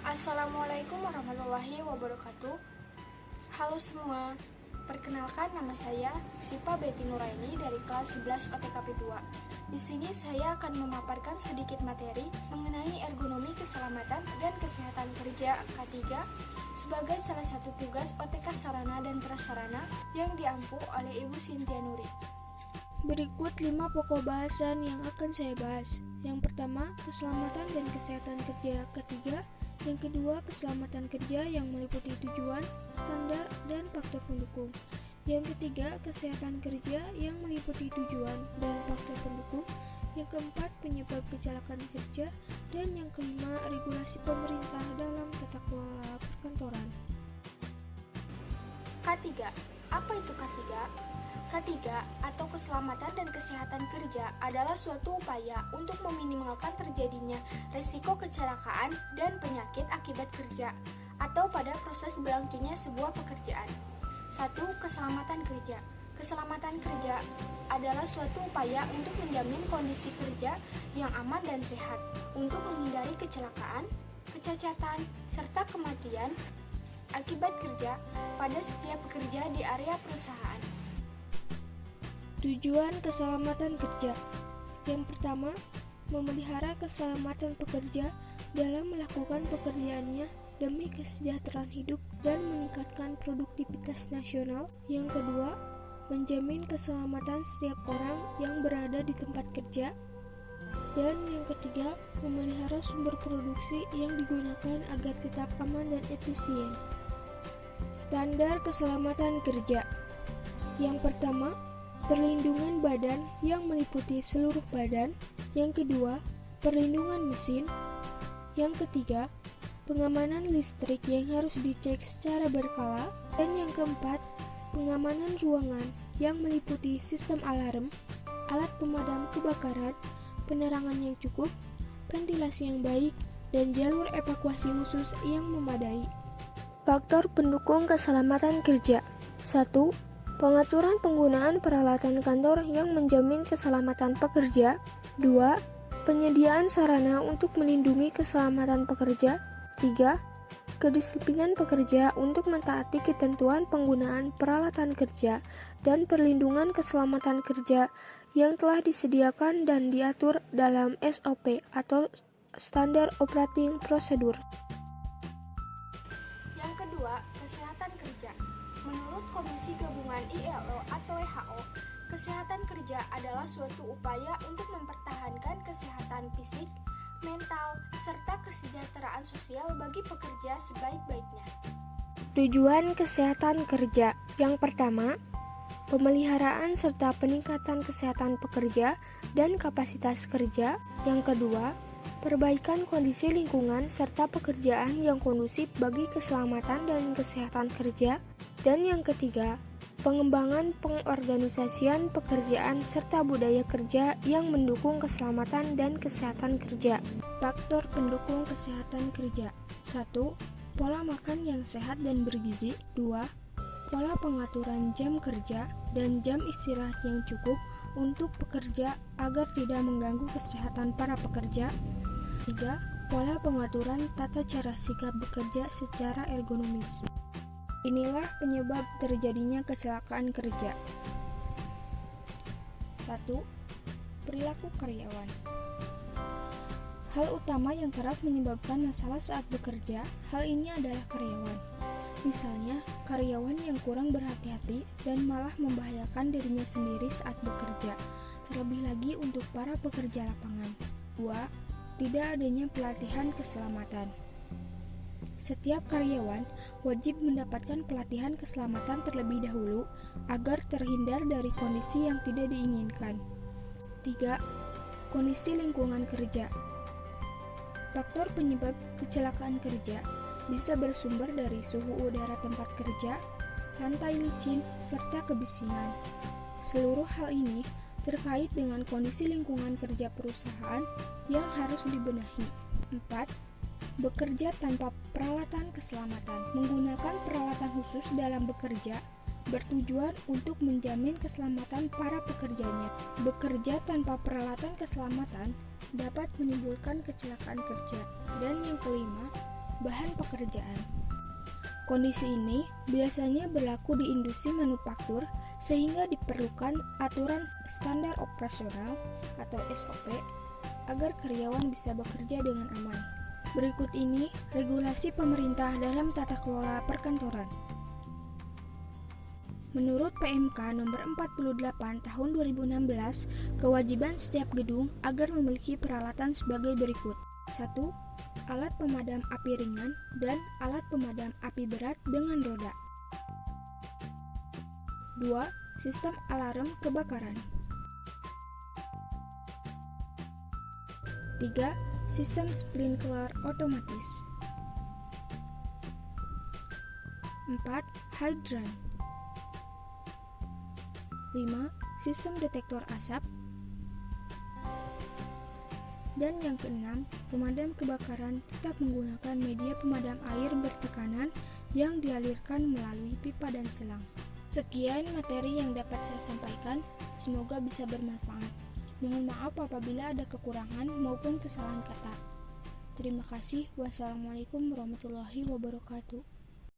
Assalamualaikum warahmatullahi wabarakatuh. Halo semua, perkenalkan nama saya Sipa Betty Nuraini dari kelas 11 OTKP 2. Di sini saya akan memaparkan sedikit materi mengenai ergonomi keselamatan dan kesehatan kerja K3 sebagai salah satu tugas OTK Sarana dan Prasarana yang diampu oleh Ibu Sintia Nuri. Berikut 5 pokok bahasan yang akan saya bahas. Yang pertama, keselamatan dan kesehatan kerja K3. Yang kedua, keselamatan kerja yang meliputi tujuan, standar, dan faktor pendukung. Yang ketiga, kesehatan kerja yang meliputi tujuan dan faktor pendukung. Yang keempat, penyebab kecelakaan kerja. Dan yang kelima, regulasi pemerintah dalam tata kelola perkantoran. K3. Apa itu K3? K3 atau keselamatan dan kesehatan kerja adalah suatu upaya untuk meminimalkan terjadinya risiko kecelakaan dan penyakit akibat kerja atau pada proses berlangsungnya sebuah pekerjaan. 1. Keselamatan kerja. Keselamatan kerja adalah suatu upaya untuk menjamin kondisi kerja yang aman dan sehat untuk menghindari kecelakaan, kecacatan, serta kematian akibat kerja pada setiap pekerja di area perusahaan. Tujuan keselamatan kerja. Yang pertama, memelihara keselamatan pekerja dalam melakukan pekerjaannya demi kesejahteraan hidup dan meningkatkan produktivitas nasional. Yang kedua, menjamin keselamatan setiap orang yang berada di tempat kerja. Dan yang ketiga, memelihara sumber produksi yang digunakan agar tetap aman dan efisien. Standar keselamatan kerja. Yang pertama, perlindungan badan yang meliputi seluruh badan. Yang kedua, perlindungan mesin. Yang ketiga, pengamanan listrik yang harus dicek secara berkala. Dan yang keempat, pengamanan ruangan yang meliputi sistem alarm, alat pemadam kebakaran, penerangan yang cukup, ventilasi yang baik, dan jalur evakuasi khusus yang memadai. Faktor pendukung keselamatan kerja. 1. Pengaturan penggunaan peralatan kantor yang menjamin keselamatan pekerja. 2. Penyediaan sarana untuk melindungi keselamatan pekerja. 3. Kedisiplinan pekerja untuk mentaati ketentuan penggunaan peralatan kerja dan perlindungan keselamatan kerja yang telah disediakan dan diatur dalam SOP atau Standar Operating Procedure. Yang kedua, kesehatan kerja. Menurut Komisi Gabungan ILO atau WHO, kesehatan kerja adalah suatu upaya untuk mempertahankan kesehatan fisik, mental, serta kesejahteraan sosial bagi pekerja sebaik-baiknya. Tujuan kesehatan kerja. Yang pertama, pemeliharaan serta peningkatan kesehatan pekerja dan kapasitas kerja. Yang kedua, perbaikan kondisi lingkungan serta pekerjaan yang kondusif bagi keselamatan dan kesehatan kerja. Dan yang ketiga, pengembangan pengorganisasian pekerjaan serta budaya kerja yang mendukung keselamatan dan kesehatan kerja. Faktor pendukung kesehatan kerja. 1. Pola makan yang sehat dan bergizi. 2. Pola pengaturan jam kerja dan jam istirahat yang cukup untuk pekerja agar tidak mengganggu kesehatan para pekerja. 3. Pola pengaturan tata cara sikap bekerja secara ergonomis. Inilah penyebab terjadinya kecelakaan kerja. 1. Perilaku karyawan. Hal utama yang kerap menyebabkan masalah saat bekerja, hal ini adalah karyawan. Misalnya, karyawan yang kurang berhati-hati dan malah membahayakan dirinya sendiri saat bekerja, terlebih lagi untuk para pekerja lapangan. 2. Tidak adanya pelatihan keselamatan. Setiap karyawan wajib mendapatkan pelatihan keselamatan terlebih dahulu agar terhindar dari kondisi yang tidak diinginkan. 3. Kondisi lingkungan kerja. Faktor penyebab kecelakaan kerja bisa bersumber dari suhu udara tempat kerja, lantai licin, serta kebisingan. Seluruh hal ini terkait dengan kondisi lingkungan kerja perusahaan yang harus dibenahi. 4. Bekerja tanpa peralatan keselamatan. Menggunakan peralatan khusus dalam bekerja bertujuan untuk menjamin keselamatan para pekerjanya. Bekerja tanpa peralatan keselamatan dapat menimbulkan kecelakaan kerja. Dan yang kelima, bahan pekerjaan. Kondisi ini biasanya berlaku di industri manufaktur sehingga diperlukan aturan standar operasional atau SOP agar karyawan bisa bekerja dengan aman. Berikut ini regulasi pemerintah dalam tata kelola perkantoran. Menurut PMK nomor 48 tahun 2016, kewajiban setiap gedung agar memiliki peralatan sebagai berikut. 1. Alat pemadam api ringan dan alat pemadam api berat dengan roda. 2. Sistem alarm kebakaran. 3. Sistem sprinkler otomatis. 4. Hidran. 5. Sistem detektor asap. Dan yang keenam, pemadam kebakaran tetap menggunakan media pemadam air bertekanan yang dialirkan melalui pipa dan selang. Sekian materi yang dapat saya sampaikan, semoga bisa bermanfaat. Mohon maaf apabila ada kekurangan maupun kesalahan kata. Terima kasih. Wassalamualaikum warahmatullahi wabarakatuh.